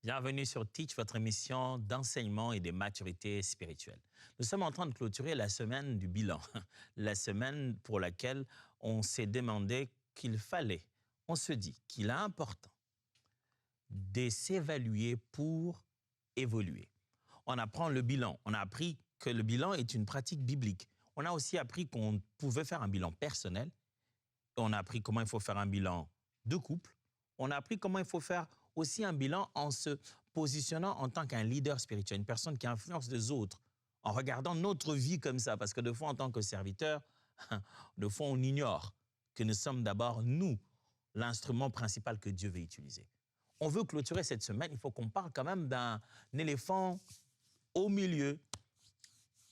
Bienvenue sur Teach, votre émission d'enseignement et de maturité spirituelle. Nous sommes en train de clôturer la semaine du bilan, la semaine pour laquelle on s'est demandé qu'il fallait, on se dit qu'il est important de s'évaluer pour évoluer. On apprend le bilan, on a appris que le bilan est une pratique biblique. On a aussi appris qu'on pouvait faire un bilan personnel, on a appris comment il faut faire un bilan de couple, on a appris comment il faut faire aussi un bilan en se positionnant en tant qu'un leader spirituel, une personne qui influence les autres, en regardant notre vie comme ça, parce que de fois, en tant que serviteur, de fois, on ignore que nous sommes d'abord, nous, l'instrument principal que Dieu veut utiliser. On veut clôturer cette semaine, il faut qu'on parle quand même d'un éléphant au milieu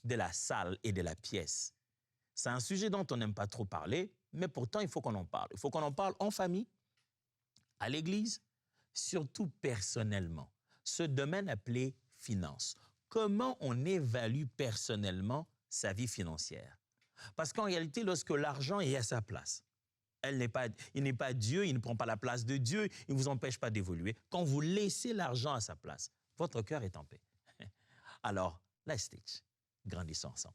de la salle et de la pièce. C'est un sujet dont on n'aime pas trop parler, mais pourtant, il faut qu'on en parle. Il faut qu'on en parle en famille, à l'église, surtout personnellement. Ce domaine appelé finance. Comment on évalue personnellement sa vie financière? Parce qu'en réalité, lorsque l'argent est à sa place, il n'est pas Dieu, il ne prend pas la place de Dieu, il ne vous empêche pas d'évoluer. Quand vous laissez l'argent à sa place, votre cœur est en paix. Alors, let's teach. Grandissons ensemble.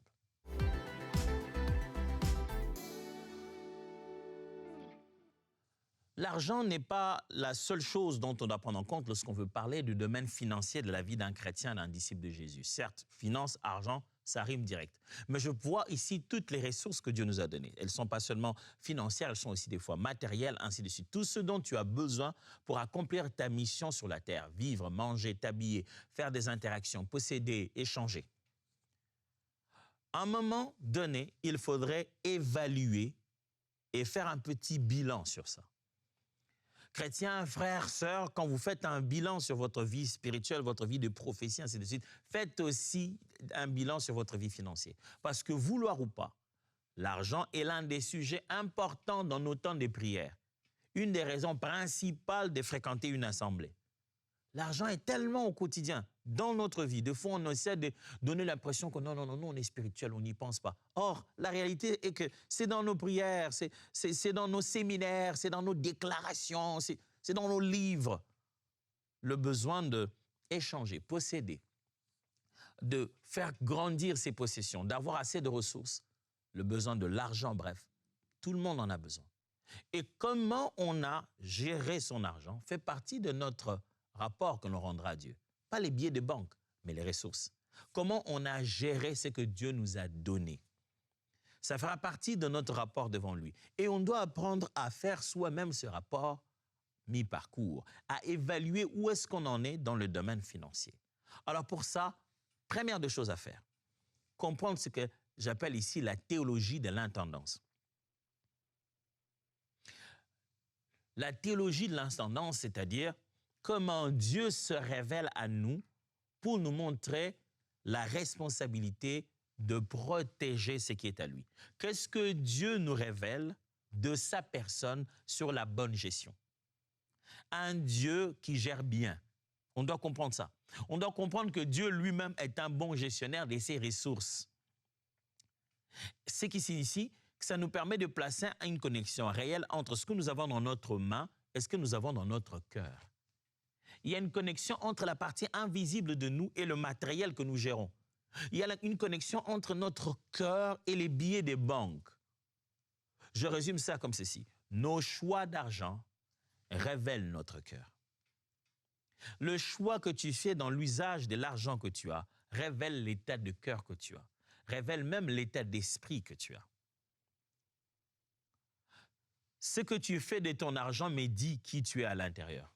L'argent n'est pas la seule chose dont on doit prendre en compte lorsqu'on veut parler du domaine financier de la vie d'un chrétien, d'un disciple de Jésus. Certes, finance, argent, ça rime direct. Mais je vois ici toutes les ressources que Dieu nous a données. Elles ne sont pas seulement financières, elles sont aussi des fois matérielles, ainsi de suite. Tout ce dont tu as besoin pour accomplir ta mission sur la terre, vivre, manger, t'habiller, faire des interactions, posséder, échanger. À un moment donné, il faudrait évaluer et faire un petit bilan sur ça. Chrétiens, frères, sœurs, quand vous faites un bilan sur votre vie spirituelle, votre vie de prophétie, ainsi de suite, faites aussi un bilan sur votre vie financière. Parce que vouloir ou pas, l'argent est l'un des sujets importants dans nos temps de prière. Une des raisons principales de fréquenter une assemblée. L'argent est tellement au quotidien, dans notre vie. De fois, on essaie de donner l'impression que non, on est spirituel, on n'y pense pas. Or, la réalité est que c'est dans nos prières, c'est dans nos séminaires, c'est dans nos déclarations, c'est dans nos livres. Le besoin d'échanger, posséder, de faire grandir ses possessions, d'avoir assez de ressources, le besoin de l'argent, bref, tout le monde en a besoin. Et comment on a géré son argent fait partie de notre rapport que l'on rendra à Dieu. Pas les billets de banque, mais les ressources. Comment on a géré ce que Dieu nous a donné. Ça fera partie de notre rapport devant lui. Et on doit apprendre à faire soi-même ce rapport mi-parcours, à évaluer où est-ce qu'on en est dans le domaine financier. Alors pour ça, première des choses à faire, comprendre ce que j'appelle ici la théologie de l'intendance. La théologie de l'intendance, c'est-à-dire comment Dieu se révèle à nous pour nous montrer la responsabilité de protéger ce qui est à lui. Qu'est-ce que Dieu nous révèle de sa personne sur la bonne gestion? Un Dieu qui gère bien. On doit comprendre ça. On doit comprendre que Dieu lui-même est un bon gestionnaire de ses ressources. Ce qui signifie que ça nous permet de placer une connexion réelle entre ce que nous avons dans notre main et ce que nous avons dans notre cœur. Il y a une connexion entre la partie invisible de nous et le matériel que nous gérons. Il y a une connexion entre notre cœur et les billets des banques. Je résume ça comme ceci. Nos choix d'argent révèlent notre cœur. Le choix que tu fais dans l'usage de l'argent que tu as révèle l'état de cœur que tu as, révèle même l'état d'esprit que tu as. Ce que tu fais de ton argent me dit qui tu es à l'intérieur.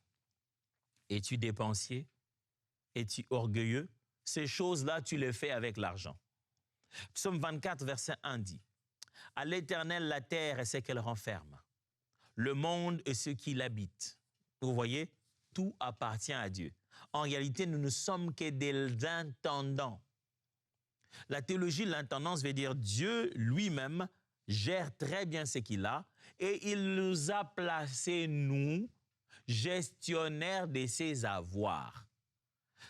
Es-tu dépensier? Es-tu orgueilleux? Ces choses-là, tu les fais avec l'argent. Psaume 24, verset 1 dit « À l'Éternel, la terre et ce qu'elle renferme, le monde et ceux qui l'habitent. » Vous voyez, tout appartient à Dieu. En réalité, nous ne sommes que des intendants. La théologie de l'intendance veut dire Dieu lui-même gère très bien ce qu'il a et il nous a placés, nous, gestionnaires de ses avoirs.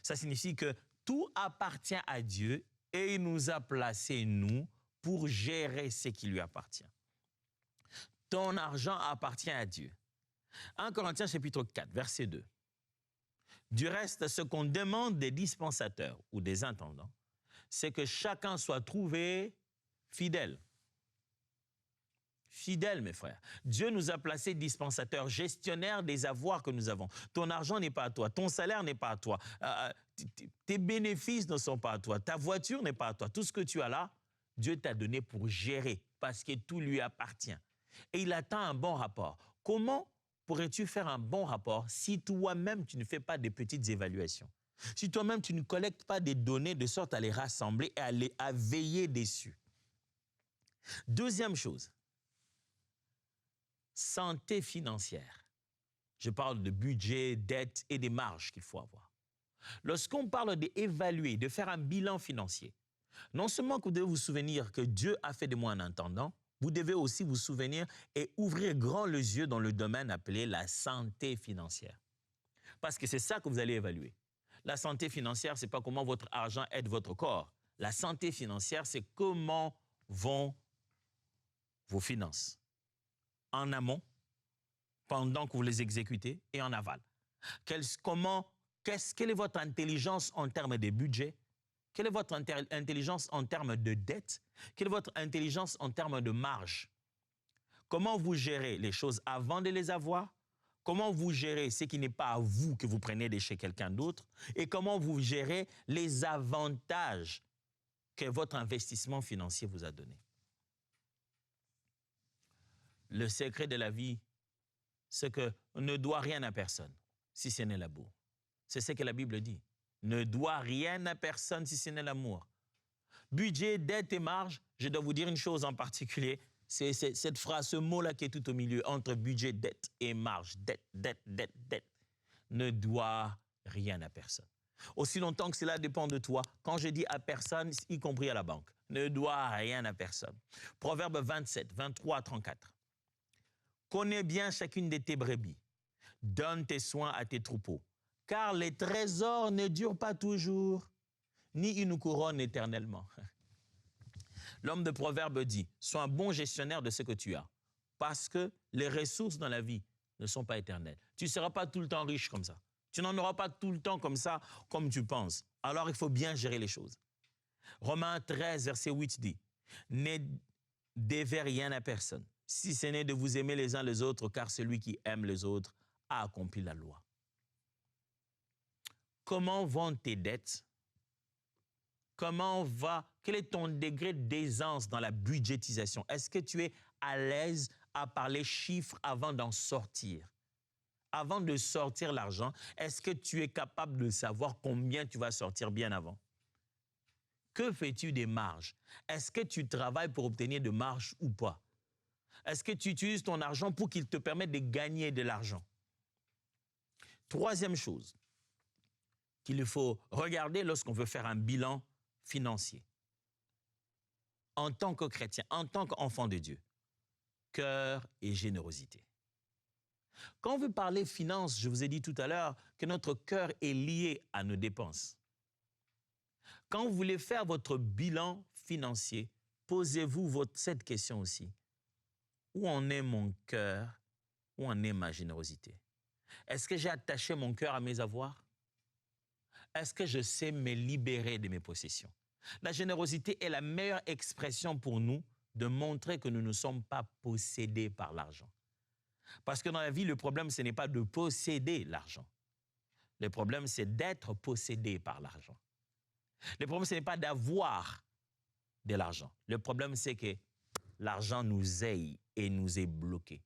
Ça signifie que tout appartient à Dieu et il nous a placés, nous, pour gérer ce qui lui appartient. Ton argent appartient à Dieu. 1 Corinthiens chapitre 4, verset 2. Du reste, ce qu'on demande des dispensateurs ou des intendants, c'est que chacun soit trouvé fidèle. Fidèle, mes frères. Dieu nous a placés dispensateurs, gestionnaires des avoirs que nous avons. Ton argent n'est pas à toi, ton salaire n'est pas à toi, tes bénéfices ne sont pas à toi, ta voiture n'est pas à toi. Tout ce que tu as là, Dieu t'a donné pour gérer parce que tout lui appartient. Et il attend un bon rapport. Comment pourrais-tu faire un bon rapport si toi-même tu ne fais pas des petites évaluations? Si toi-même tu ne collectes pas des données de sorte à les rassembler et à veiller dessus? Deuxième chose, santé financière. Je parle de budget, dette et des marges qu'il faut avoir. Lorsqu'on parle d'évaluer, de faire un bilan financier, non seulement que vous devez vous souvenir que Dieu a fait de moi un intendant, vous devez aussi vous souvenir et ouvrir grand les yeux dans le domaine appelé la santé financière. Parce que c'est ça que vous allez évaluer. La santé financière, ce n'est pas comment votre argent aide votre corps. La santé financière, c'est comment vont vos finances. En amont, pendant que vous les exécutez, et en aval. Quelle est votre intelligence en termes de budget? Quelle est votre intelligence en termes de dette? Quelle est votre intelligence en termes de marge? Comment vous gérez les choses avant de les avoir? Comment vous gérez ce qui n'est pas à vous que vous prenez de chez quelqu'un d'autre? Et comment vous gérez les avantages que votre investissement financier vous a donnés? Le secret de la vie, c'est qu'on ne doit rien à personne, si ce n'est l'amour. C'est ce que la Bible dit. Ne doit rien à personne si ce n'est l'amour. Budget, dette et marge, je dois vous dire une chose en particulier, c'est cette phrase, ce mot-là qui est tout au milieu, entre budget, dette et marge. Dette, dette, dette, dette. Ne doit rien à personne. Aussi longtemps que cela dépend de toi, quand je dis à personne, y compris à la banque, ne doit rien à personne. Proverbe 27, 23 à 34. Connais bien chacune de tes brebis. Donne tes soins à tes troupeaux. Car les trésors ne durent pas toujours, ni une couronne éternellement. L'homme de Proverbe dit, sois un bon gestionnaire de ce que tu as, parce que les ressources dans la vie ne sont pas éternelles. Tu ne seras pas tout le temps riche comme ça. Tu n'en auras pas tout le temps comme ça, comme tu penses. Alors, il faut bien gérer les choses. Romains 13, verset 8 dit, ne devez rien à personne, si ce n'est de vous aimer les uns les autres, car celui qui aime les autres a accompli la loi. Comment vont tes dettes? Quel est ton degré d'aisance dans la budgétisation? Est-ce que tu es à l'aise à parler chiffres avant d'en sortir? Avant de sortir l'argent, est-ce que tu es capable de savoir combien tu vas sortir bien avant? Que fais-tu des marges? Est-ce que tu travailles pour obtenir de marges ou pas? Est-ce que tu utilises ton argent pour qu'il te permette de gagner de l'argent? Troisième chose qu'il faut regarder lorsqu'on veut faire un bilan financier. En tant que chrétien, en tant qu'enfant de Dieu, cœur et générosité. Quand on veut parler finances, je vous ai dit tout à l'heure que notre cœur est lié à nos dépenses. Quand vous voulez faire votre bilan financier, posez-vous cette question aussi. Où en est mon cœur? Où en est ma générosité? Est-ce que j'ai attaché mon cœur à mes avoirs? Est-ce que je sais me libérer de mes possessions? La générosité est la meilleure expression pour nous de montrer que nous ne sommes pas possédés par l'argent. Parce que dans la vie, le problème, ce n'est pas de posséder l'argent. Le problème, c'est d'être possédé par l'argent. Le problème, ce n'est pas d'avoir de l'argent. Le problème, c'est que l'argent nous aille et nous est bloqué.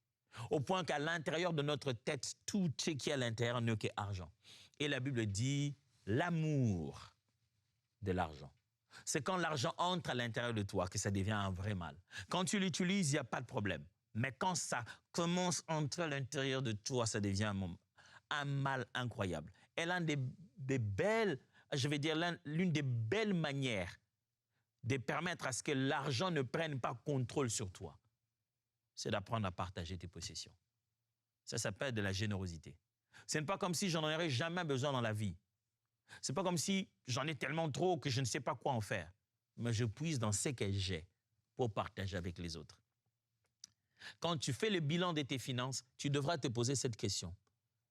Au point qu'à l'intérieur de notre tête, tout ce qui est à l'intérieur n'est qu'argent. Et la Bible dit l'amour de l'argent. C'est quand l'argent entre à l'intérieur de toi que ça devient un vrai mal. Quand tu l'utilises, il n'y a pas de problème. Mais quand ça commence à entrer à l'intérieur de toi, ça devient un mal incroyable. Et l'une des belles manières de permettre à ce que l'argent ne prenne pas contrôle sur toi, c'est d'apprendre à partager tes possessions. Ça s'appelle de la générosité. Ce n'est pas comme si j'en aurais jamais besoin dans la vie. Ce n'est pas comme si j'en ai tellement trop que je ne sais pas quoi en faire. Mais je puise dans ce que j'ai pour partager avec les autres. Quand tu fais le bilan de tes finances, tu devras te poser cette question.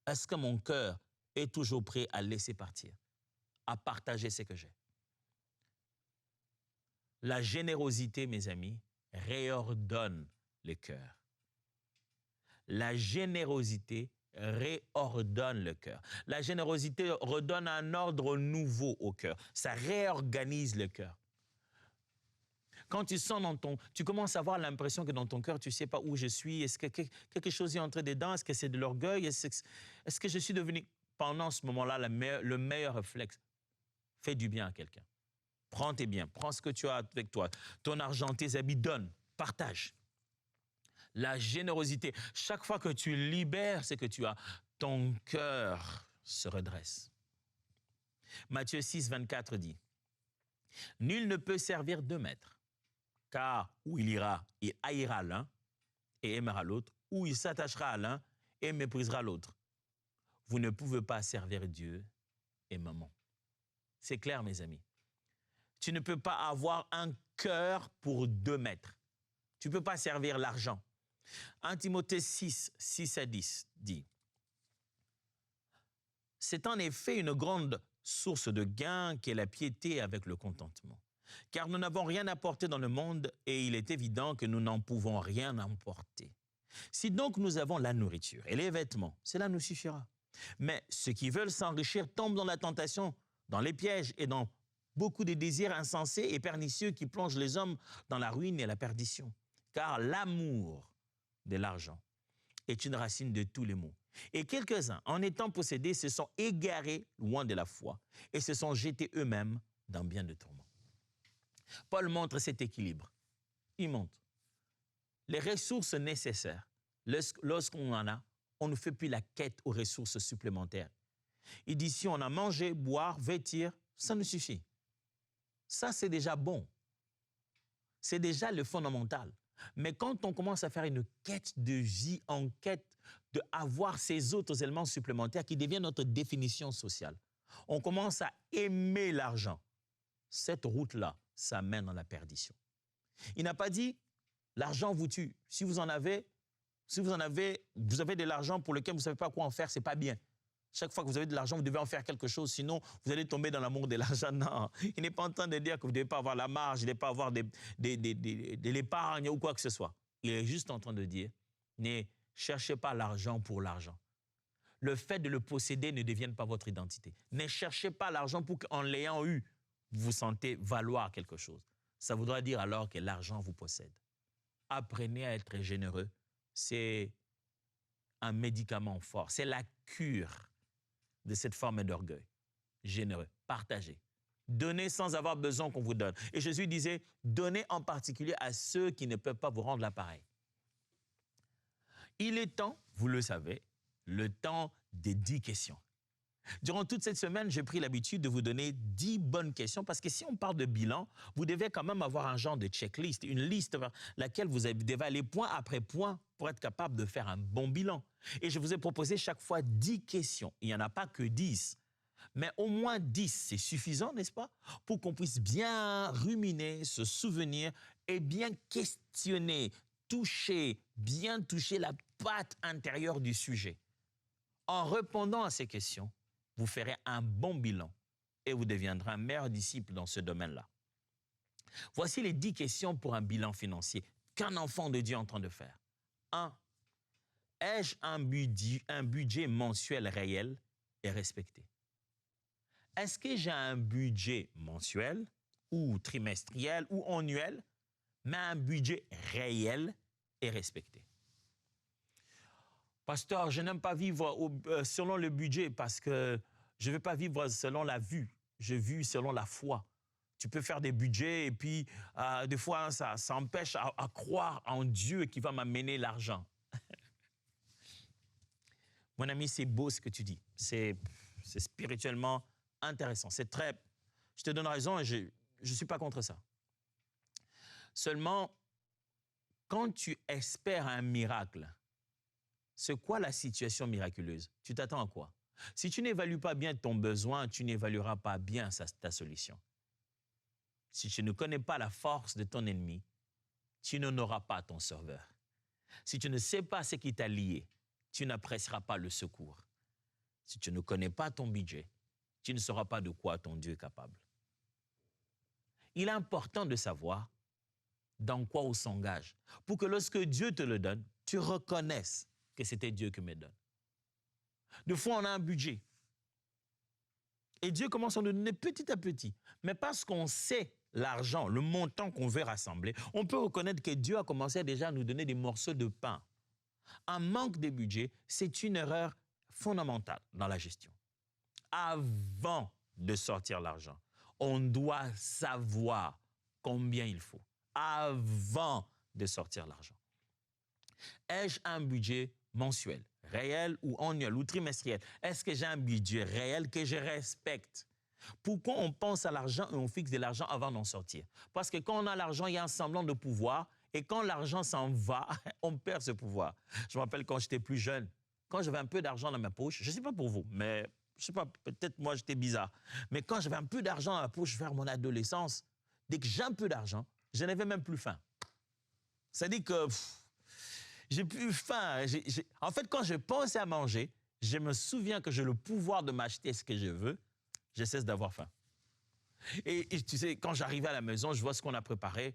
Est-ce que mon cœur et toujours prêt à laisser partir, à partager ce que j'ai. La générosité, mes amis, réordonne le cœur. La générosité réordonne le cœur. La générosité redonne un ordre nouveau au cœur. Ça réorganise le cœur. Quand tu sens tu commences à avoir l'impression que dans ton cœur, tu ne sais pas où je suis. Est-ce que quelque chose est entré dedans? Est-ce que c'est de l'orgueil? Est-ce que je suis devenu, pendant ce moment-là, le meilleur réflexe? Fais du bien à quelqu'un. Prends tes biens, prends ce que tu as avec toi. Ton argent, tes habits, donne, partage. La générosité. Chaque fois que tu libères ce que tu as, ton cœur se redresse. Matthieu 6, 24 dit, « Nul ne peut servir deux maîtres, car où il ira, il haïra l'un et aimera l'autre, ou il s'attachera à l'un et méprisera l'autre. Vous ne pouvez pas servir Dieu et maman. » C'est clair, mes amis. Tu ne peux pas avoir un cœur pour deux maîtres. Tu ne peux pas servir l'argent. 1 Timothée 6, 6 à 10 dit, « C'est en effet une grande source de gain qu'est la piété avec le contentement. Car nous n'avons rien apporté dans le monde et il est évident que nous n'en pouvons rien emporter. Si donc nous avons la nourriture et les vêtements, cela nous suffira. Mais ceux qui veulent s'enrichir tombent dans la tentation, dans les pièges et dans beaucoup de désirs insensés et pernicieux qui plongent les hommes dans la ruine et la perdition. Car l'amour de l'argent est une racine de tous les maux. Et quelques-uns, en étant possédés, se sont égarés loin de la foi et se sont jetés eux-mêmes dans bien de tourments. » Paul montre cet équilibre. Il montre les ressources nécessaires. Lorsqu'on en a, on ne fait plus la quête aux ressources supplémentaires. Il dit, si on a mangé, boire, vêtir, ça nous suffit. Ça, c'est déjà bon. C'est déjà le fondamental. Mais quand on commence à faire une quête de vie, en quête d'avoir ces autres éléments supplémentaires qui deviennent notre définition sociale, on commence à aimer l'argent. Cette route-là, ça mène dans la perdition. Il n'a pas dit, l'argent vous tue. Si vous avez de l'argent pour lequel vous ne savez pas quoi en faire, ce n'est pas bien. Chaque fois que vous avez de l'argent, vous devez en faire quelque chose, sinon vous allez tomber dans l'amour de l'argent. Non, il n'est pas en train de dire que vous ne devez pas avoir la marge, vous ne devez pas avoir de l'épargne ou quoi que ce soit. Il est juste en train de dire, ne cherchez pas l'argent pour l'argent. Le fait de le posséder ne devienne pas votre identité. Ne cherchez pas l'argent pour qu'en l'ayant eu, vous vous sentez valoir quelque chose. Ça voudra dire alors que l'argent vous possède. Apprenez à être généreux. C'est un médicament fort. C'est la cure de cette forme d'orgueil. Généreux, partagez. Donnez sans avoir besoin qu'on vous donne. Et Jésus disait, donnez en particulier à ceux qui ne peuvent pas vous rendre l'appareil. Il est temps, vous le savez, le temps des 10 questions. Durant toute cette semaine, j'ai pris l'habitude de vous donner 10 bonnes questions parce que si on parle de bilan, vous devez quand même avoir un genre de checklist, une liste vers laquelle vous devez aller point après point pour être capable de faire un bon bilan. Et je vous ai proposé chaque fois 10 questions. Il n'y en a pas que 10, mais au moins 10, c'est suffisant, n'est-ce pas? Pour qu'on puisse bien ruminer, se souvenir et bien questionner, bien toucher la patte intérieure du sujet. En répondant à ces questions, vous ferez un bon bilan et vous deviendrez un meilleur disciple dans ce domaine-là. Voici les 10 questions pour un bilan financier qu'un enfant de Dieu est en train de faire. 1. Ai-je un budget mensuel réel et respecté? Est-ce que j'ai un budget mensuel ou trimestriel ou annuel, mais un budget réel et respecté? Pasteur, je n'aime pas vivre selon le budget parce que je ne veux pas vivre selon la vue. Je vis selon la foi. Tu peux faire des budgets et puis des fois, ça empêche à croire en Dieu qui va m'amener l'argent. Mon ami, c'est beau ce que tu dis. C'est spirituellement intéressant. C'est très... Je te donne raison et je ne suis pas contre ça. Seulement, quand tu espères un miracle, c'est quoi la situation miraculeuse? Tu t'attends à quoi? Si tu n'évalues pas bien ton besoin, tu n'évalueras pas bien ta solution. Si tu ne connais pas la force de ton ennemi, tu n'en auras pas ton sauveur. Si tu ne sais pas ce qui t'a lié, tu n'apprécieras pas le secours. Si tu ne connais pas ton budget, tu ne sauras pas de quoi ton Dieu est capable. Il est important de savoir dans quoi on s'engage pour que lorsque Dieu te le donne, tu reconnaisses que c'était Dieu qui me donne. Des fois, on a un budget. Et Dieu commence à nous donner petit à petit. Mais parce qu'on sait l'argent, le montant qu'on veut rassembler, on peut reconnaître que Dieu a commencé déjà à nous donner des morceaux de pain. Un manque de budget, c'est une erreur fondamentale dans la gestion. Avant de sortir l'argent, on doit savoir combien il faut. Avant de sortir l'argent. Ai-je un budget mensuel, réel ou annuel ou trimestriel? Est-ce que j'ai un budget réel que je respecte? Pourquoi on pense à l'argent et on fixe de l'argent avant d'en sortir? Parce que quand on a l'argent, il y a un semblant de pouvoir et quand l'argent s'en va, on perd ce pouvoir. Je me rappelle quand j'étais plus jeune, quand j'avais un peu d'argent dans ma poche, je ne sais pas pour vous, mais je ne sais pas, peut-être moi j'étais bizarre, mais quand j'avais un peu d'argent dans ma poche vers mon adolescence, dès que j'ai un peu d'argent, je n'avais même plus faim. C'est-à-dire que j'ai plus faim. En fait, quand je pense à manger, je me souviens que j'ai le pouvoir de m'acheter ce que je veux, je cesse d'avoir faim. Et tu sais, quand j'arrivais à la maison, je vois ce qu'on a préparé,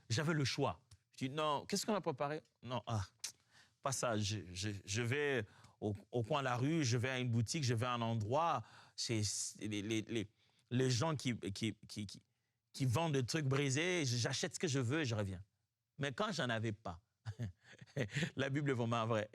j'avais le choix. Je dis, non, qu'est-ce qu'on a préparé? Non, pas ça. Je vais au coin de la rue, je vais à une boutique, je vais à un endroit, c'est les gens qui vendent des trucs brisés, j'achète ce que je veux et je reviens. Mais quand j'en avais pas, la Bible est vraiment vraie.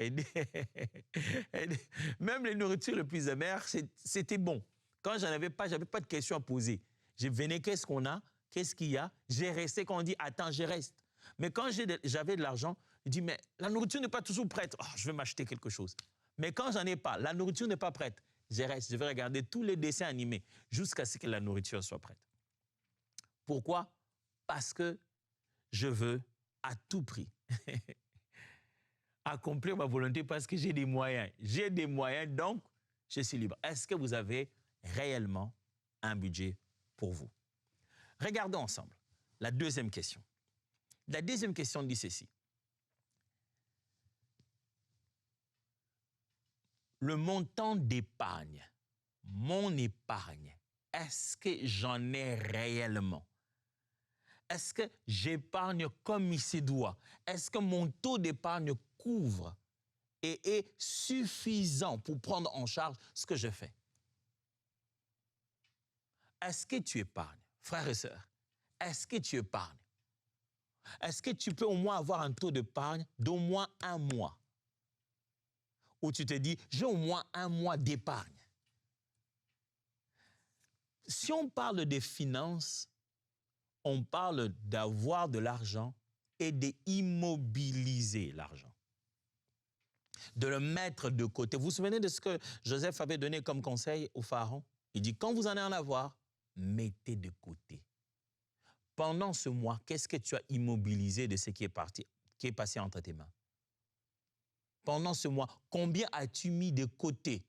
Même les nourritures les plus amères, c'était bon. Quand j'en avais pas, j'avais pas de questions à poser. Je venais, qu'est-ce qu'on a? Qu'est-ce qu'il y a? J'ai resté quand on dit, attends, je reste. Mais quand j'avais de l'argent, je dis, mais la nourriture n'est pas toujours prête. Oh, je vais m'acheter quelque chose. Mais quand j'en ai pas, la nourriture n'est pas prête. Je reste, je vais regarder tous les dessins animés jusqu'à ce que la nourriture soit prête. Pourquoi? Parce que je veux à tout prix accomplir ma volonté parce que j'ai des moyens. J'ai des moyens, donc je suis libre. Est-ce que vous avez réellement un budget pour vous? Regardons ensemble la deuxième question. La deuxième question dit ceci. Le montant d'épargne, mon épargne, est-ce que j'en ai réellement? Est-ce que j'épargne comme il se doit? Est-ce que mon taux d'épargne couvre et est suffisant pour prendre en charge ce que je fais? Est-ce que tu épargnes? Frères et sœurs, est-ce que tu épargnes? Est-ce que tu peux au moins avoir un taux d'épargne d'au moins 1 mois? Où tu te dis, j'ai au moins 1 mois d'épargne. Si on parle des finances, on parle d'avoir de l'argent et d'immobiliser l'argent. De le mettre de côté. Vous vous souvenez de ce que Joseph avait donné comme conseil au pharaon? Il dit, quand vous en avoir, mettez de côté. Pendant ce mois, qu'est-ce que tu as immobilisé de ce qui est passé entre tes mains? Pendant ce mois, combien as-tu mis de côté?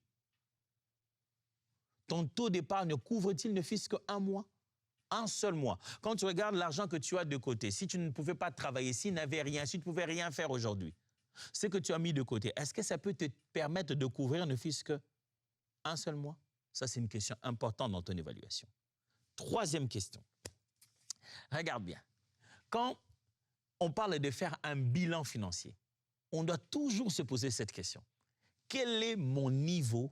Ton taux d'épargne couvre-t-il ne fût-ce qu'un mois? Un seul mois. Quand tu regardes l'argent que tu as de côté, si tu ne pouvais pas travailler, s'il n'avait rien, si tu ne pouvais rien faire aujourd'hui, ce que tu as mis de côté, est-ce que ça peut te permettre de couvrir ne fût-ce qu'un seul mois? Ça, c'est une question importante dans ton évaluation. Troisième question. Regarde bien. Quand on parle de faire un bilan financier, on doit toujours se poser cette question. Quel est mon niveau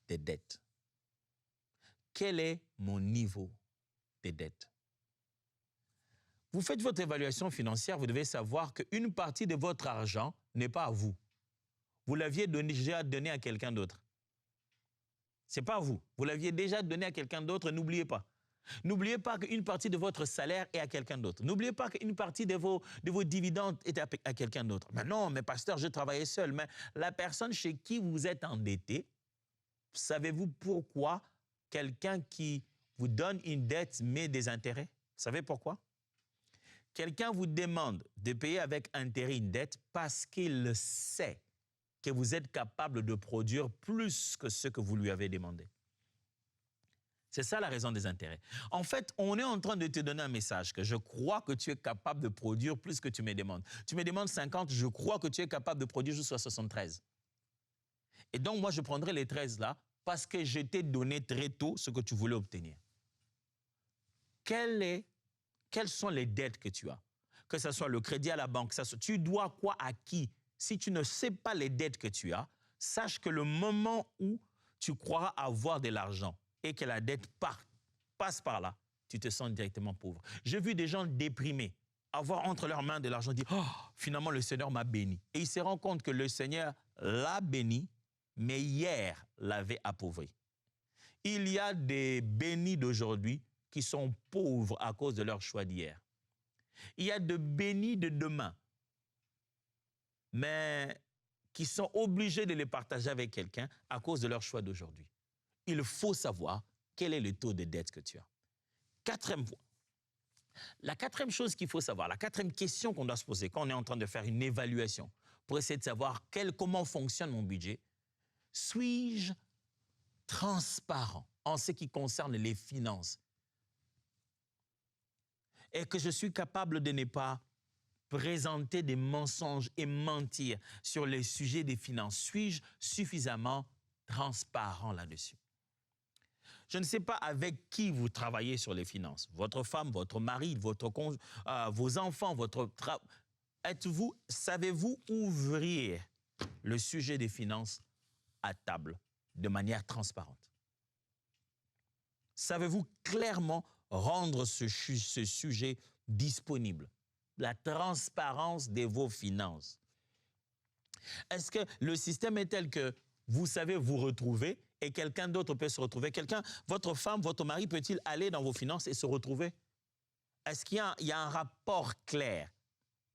de dette? Quel est mon niveau de dette? Vous faites votre évaluation financière, vous devez savoir qu'une partie de votre argent n'est pas à vous. Vous l'aviez déjà donné à quelqu'un d'autre. Ce n'est pas à vous. Vous l'aviez déjà donné à quelqu'un d'autre, n'oubliez pas. N'oubliez pas qu'une partie de votre salaire est à quelqu'un d'autre. N'oubliez pas qu'une partie de vos dividendes est à quelqu'un d'autre. Mais non, mais pasteur, je travaillais seul. Mais la personne chez qui vous êtes endetté, savez-vous pourquoi quelqu'un qui vous donne une dette met des intérêts? Vous savez pourquoi? Quelqu'un vous demande de payer avec intérêt une dette parce qu'il sait que vous êtes capable de produire plus que ce que vous lui avez demandé. C'est ça la raison des intérêts. En fait, on est en train de te donner un message que je crois que tu es capable de produire plus que tu me demandes. Tu me demandes 50, je crois que tu es capable de produire jusqu'à 73. Et donc, moi, je prendrai les 13 là parce que je t'ai donné très tôt ce que tu voulais obtenir. Quelles sont les dettes que tu as? Que ce soit le crédit à la banque, tu dois quoi à qui? Si tu ne sais pas les dettes que tu as, sache que le moment où tu croiras avoir de l'argent et que la dette passe par là, tu te sens directement pauvre. J'ai vu des gens déprimés avoir entre leurs mains de l'argent, dire « Oh, finalement, le Seigneur m'a béni. » Et ils se rendent compte que le Seigneur l'a béni, mais hier l'avait appauvri. Il y a des bénis d'aujourd'hui qui sont pauvres à cause de leur choix d'hier. Il y a de bénis de demain, mais qui sont obligés de les partager avec quelqu'un à cause de leur choix d'aujourd'hui. Il faut savoir quel est le taux de dette que tu as. Quatrième point. La quatrième chose qu'il faut savoir, la quatrième question qu'on doit se poser quand on est en train de faire une évaluation pour essayer de savoir comment fonctionne mon budget, suis-je transparent en ce qui concerne les finances? Et que je suis capable de ne pas présenter des mensonges et mentir sur les sujets des finances. Suis-je suffisamment transparent là-dessus? Je ne sais pas avec qui vous travaillez sur les finances. Votre femme, votre mari, vos enfants, savez-vous ouvrir le sujet des finances à table de manière transparente? Savez-vous clairement rendre ce sujet disponible? La transparence de vos finances. Est-ce que le système est tel que vous savez vous retrouver et quelqu'un d'autre peut se retrouver? Votre femme, votre mari peut-il aller dans vos finances et se retrouver? Est-ce qu'il y a un rapport clair?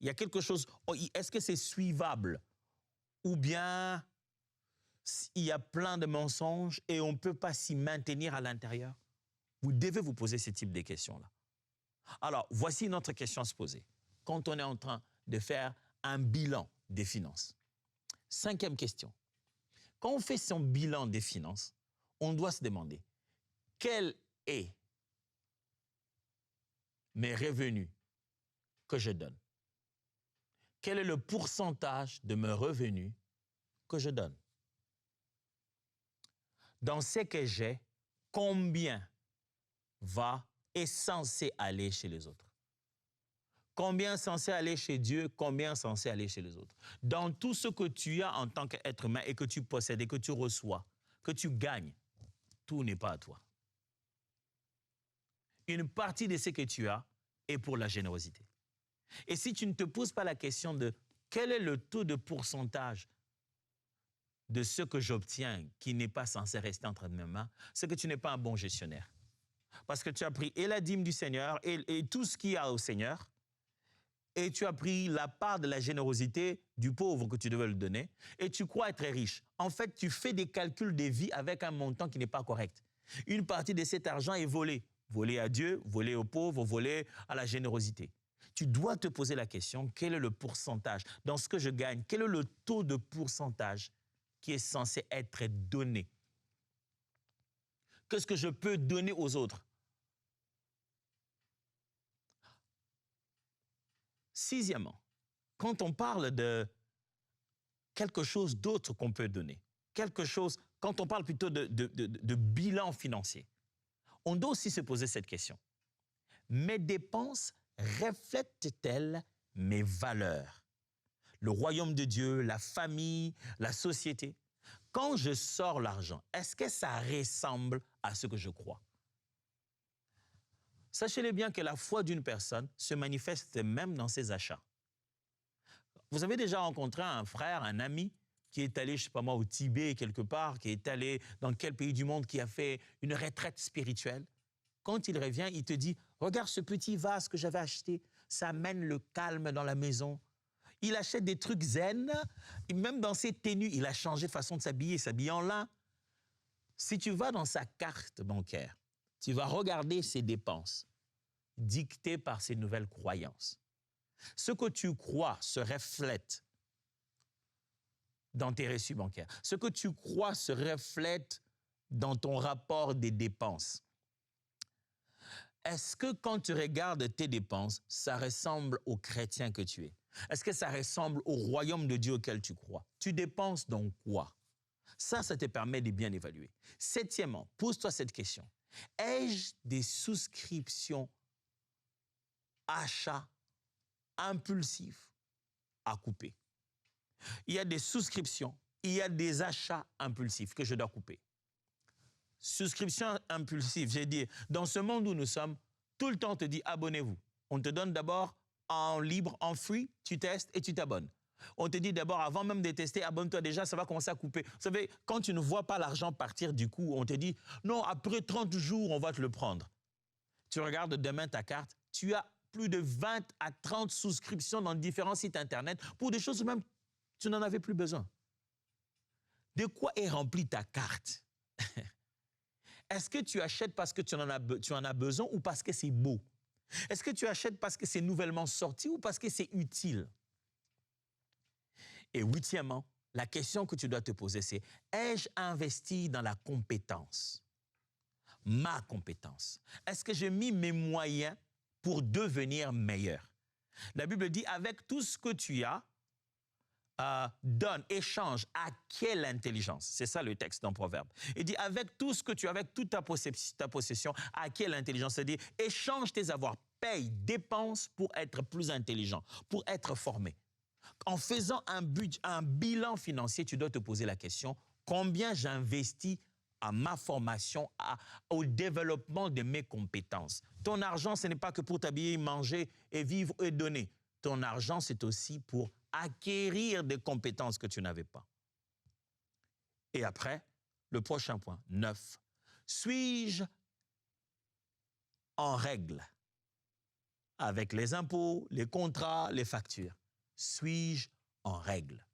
Il y a quelque chose, est-ce que c'est suivable? Ou bien il y a plein de mensonges et on ne peut pas s'y maintenir à l'intérieur? Vous devez vous poser ce type de questions-là. Alors, voici une autre question à se poser. Quand on est en train de faire un bilan des finances. Cinquième question. Quand on fait son bilan des finances, on doit se demander quel est mes revenus que je donne? Quel est le pourcentage de mes revenus que je donne? Dans ce que j'ai, combien est censé aller chez les autres? Combien est censé aller chez Dieu? Combien est censé aller chez les autres? Dans tout ce que tu as en tant qu'être humain et que tu possèdes et que tu reçois, que tu gagnes, tout n'est pas à toi. Une partie de ce que tu as est pour la générosité. Et si tu ne te poses pas la question de quel est le taux de pourcentage de ce que j'obtiens qui n'est pas censé rester entre mes mains, c'est que tu n'es pas un bon gestionnaire. Parce que tu as pris et la dîme du Seigneur et tout ce qu'il y a au Seigneur, et tu as pris la part de la générosité du pauvre que tu devais lui donner, et tu crois être riche. En fait, tu fais des calculs de vie avec un montant qui n'est pas correct. Une partie de cet argent est volée. Volée à Dieu, volée aux pauvres, volée à la générosité. Tu dois te poser la question, quel est le pourcentage dans ce que je gagne? Quel est le taux de pourcentage qui est censé être donné? Qu'est-ce que je peux donner aux autres? Sixièmement, quand on parle de quelque chose d'autre qu'on peut donner, quand on parle plutôt de bilan financier, on doit aussi se poser cette question. Mes dépenses reflètent-elles mes valeurs? Le royaume de Dieu, la famille, la société. Quand je sors l'argent, est-ce que ça ressemble à ce que je crois? Sachez-le bien que la foi d'une personne se manifeste même dans ses achats. Vous avez déjà rencontré un frère, un ami, qui est allé, je ne sais pas moi, au Tibet quelque part, qui est allé dans quel pays du monde, qui a fait une retraite spirituelle. Quand il revient, il te dit, regarde ce petit vase que j'avais acheté, ça amène le calme dans la maison. Il achète des trucs zen, et même dans ses tenues, il a changé de façon de s'habiller en lin. Si tu vas dans sa carte bancaire, tu vas regarder ses dépenses dictées par ses nouvelles croyances. Ce que tu crois se reflète dans tes reçus bancaires. Ce que tu crois se reflète dans ton rapport des dépenses. Est-ce que quand tu regardes tes dépenses, ça ressemble au chrétien que tu es? Est-ce que ça ressemble au royaume de Dieu auquel tu crois? Tu dépenses dans quoi? Ça te permet de bien évaluer. Septièmement, pose-toi cette question. Ai-je des souscriptions, achats impulsifs à couper? Il y a des souscriptions, il y a des achats impulsifs que je dois couper. Souscription impulsive, j'ai dit, dans ce monde où nous sommes, tout le temps on te dit abonnez-vous. On te donne d'abord en libre, en free, tu testes et tu t'abonnes. On te dit d'abord, avant même de tester, abonne-toi déjà, ça va commencer à couper. Vous savez, quand tu ne vois pas l'argent partir du coup, on te dit, non, après 30 jours, on va te le prendre. Tu regardes demain ta carte, tu as plus de 20 à 30 souscriptions dans différents sites Internet pour des choses même tu n'en avais plus besoin. De quoi est remplie ta carte? Est-ce que tu achètes parce que tu en as besoin ou parce que c'est beau? Est-ce que tu achètes parce que c'est nouvellement sorti ou parce que c'est utile? Et huitièmement, la question que tu dois te poser, c'est ai-je investi dans la compétence? Ma compétence. Est-ce que j'ai mis mes moyens pour devenir meilleur? La Bible dit, avec tout ce que tu as, donne, échange, à quelle intelligence? C'est ça le texte dans Proverbe. Il dit, avec tout ce que tu as, avec toute ta possession, à quelle intelligence? C'est-à-dire, échange tes avoirs, paye, dépense pour être plus intelligent, pour être formé. En faisant un bilan financier, tu dois te poser la question, combien j'investis à ma formation, au développement de mes compétences? Ton argent, ce n'est pas que pour t'habiller, manger et vivre et donner. Ton argent, c'est aussi pour acquérir des compétences que tu n'avais pas. Et après, le prochain point, 9. Suis-je en règle avec les impôts, les contrats, les factures? Suis-je en règle?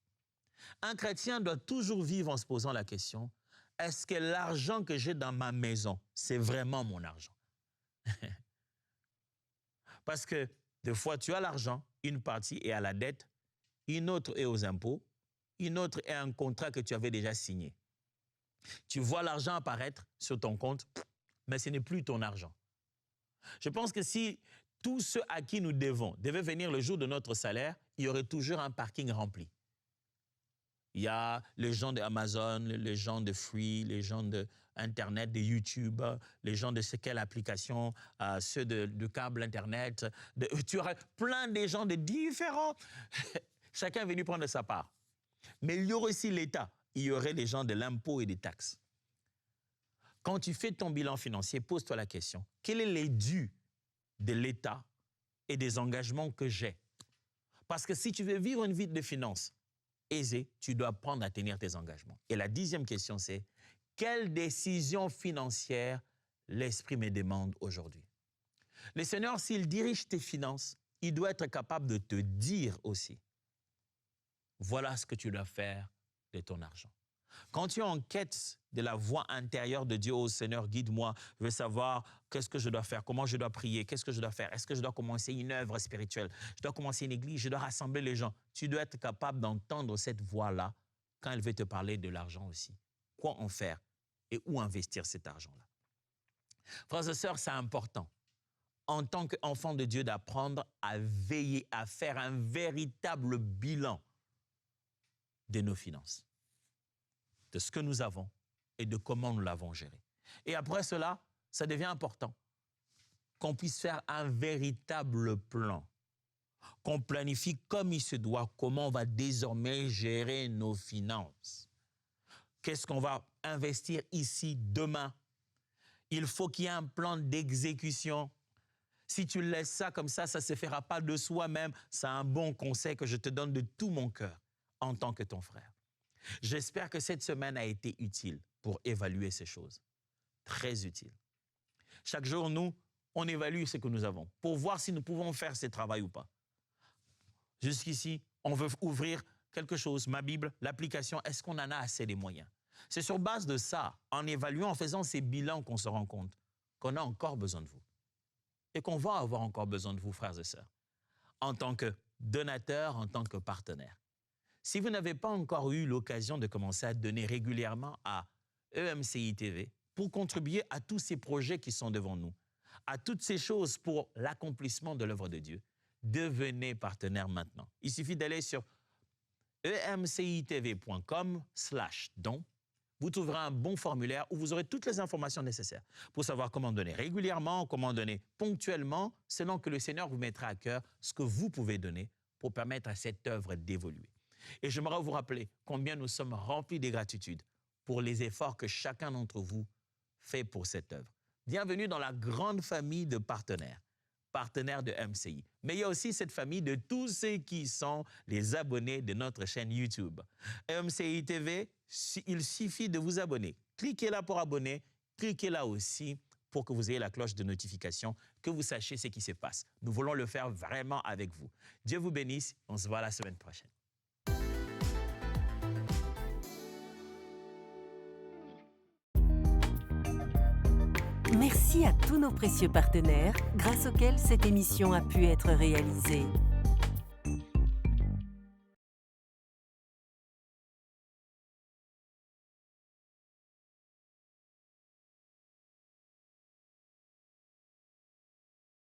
Un chrétien doit toujours vivre en se posant la question, est-ce que l'argent que j'ai dans ma maison, c'est vraiment mon argent? Parce que des fois, tu as l'argent, une partie est à la dette, une autre est aux impôts, une autre est un contrat que tu avais déjà signé. Tu vois l'argent apparaître sur ton compte, mais ce n'est plus ton argent. Je pense que si tous ceux à qui nous devons devaient venir le jour de notre salaire, il y aurait toujours un parking rempli. Il y a les gens d'Amazon, les gens de Free, les gens d'Internet, de YouTube, les gens de quelle application, ceux de câble Internet. Tu aurais plein de gens de différents. Chacun est venu prendre sa part. Mais il y aurait aussi l'État. Il y aurait les gens de l'impôt et des taxes. Quand tu fais ton bilan financier, pose-toi la question. Quel est les dus de l'État et des engagements que j'ai? Parce que si tu veux vivre une vie de finances aisée, tu dois apprendre à tenir tes engagements. Et la 10e question, c'est quelle décision financière l'Esprit me demande aujourd'hui? Le Seigneur, s'il dirige tes finances, il doit être capable de te dire aussi, voilà ce que tu dois faire de ton argent. Quand tu es en quête de la voix intérieure de Dieu, oh Seigneur, guide-moi, je veux savoir qu'est-ce que je dois faire, comment je dois prier, qu'est-ce que je dois faire, est-ce que je dois commencer une œuvre spirituelle, je dois commencer une église, je dois rassembler les gens. Tu dois être capable d'entendre cette voix-là quand elle veut te parler de l'argent aussi. Quoi en faire et où investir cet argent-là? Frères et sœurs, c'est important, en tant qu'enfant de Dieu, d'apprendre à veiller, à faire un véritable bilan de nos finances, de ce que nous avons et de comment nous l'avons géré. Et après cela, ça devient important qu'on puisse faire un véritable plan, qu'on planifie comme il se doit, comment on va désormais gérer nos finances. Qu'est-ce qu'on va investir ici, demain? Il faut qu'il y ait un plan d'exécution. Si tu laisses ça comme ça ne se fera pas de soi-même. C'est un bon conseil que je te donne de tout mon cœur en tant que ton frère. J'espère que cette semaine a été utile pour évaluer ces choses. Très utile. Chaque jour, nous, on évalue ce que nous avons pour voir si nous pouvons faire ce travail ou pas. Jusqu'ici, on veut ouvrir quelque chose, ma Bible, l'application, est-ce qu'on en a assez des moyens? C'est sur base de ça, en évaluant, en faisant ces bilans qu'on se rend compte qu'on a encore besoin de vous et qu'on va avoir encore besoin de vous, frères et sœurs, en tant que donateurs, en tant que partenaires. Si vous n'avez pas encore eu l'occasion de commencer à donner régulièrement à EMCI TV pour contribuer à tous ces projets qui sont devant nous, à toutes ces choses pour l'accomplissement de l'œuvre de Dieu, devenez partenaire maintenant. Il suffit d'aller sur emcitv.com/don vous trouverez un bon formulaire où vous aurez toutes les informations nécessaires pour savoir comment donner régulièrement, comment donner ponctuellement, selon que le Seigneur vous mettra à cœur ce que vous pouvez donner pour permettre à cette œuvre d'évoluer. Et j'aimerais vous rappeler combien nous sommes remplis de gratitude pour les efforts que chacun d'entre vous fait pour cette œuvre. Bienvenue dans la grande famille de partenaires de MCI. Mais il y a aussi cette famille de tous ceux qui sont les abonnés de notre chaîne YouTube. MCI TV, il suffit de vous abonner. Cliquez là pour abonner, cliquez là aussi pour que vous ayez la cloche de notification, que vous sachiez ce qui se passe. Nous voulons le faire vraiment avec vous. Dieu vous bénisse. On se voit la semaine prochaine. Merci à tous nos précieux partenaires, grâce auxquels cette émission a pu être réalisée.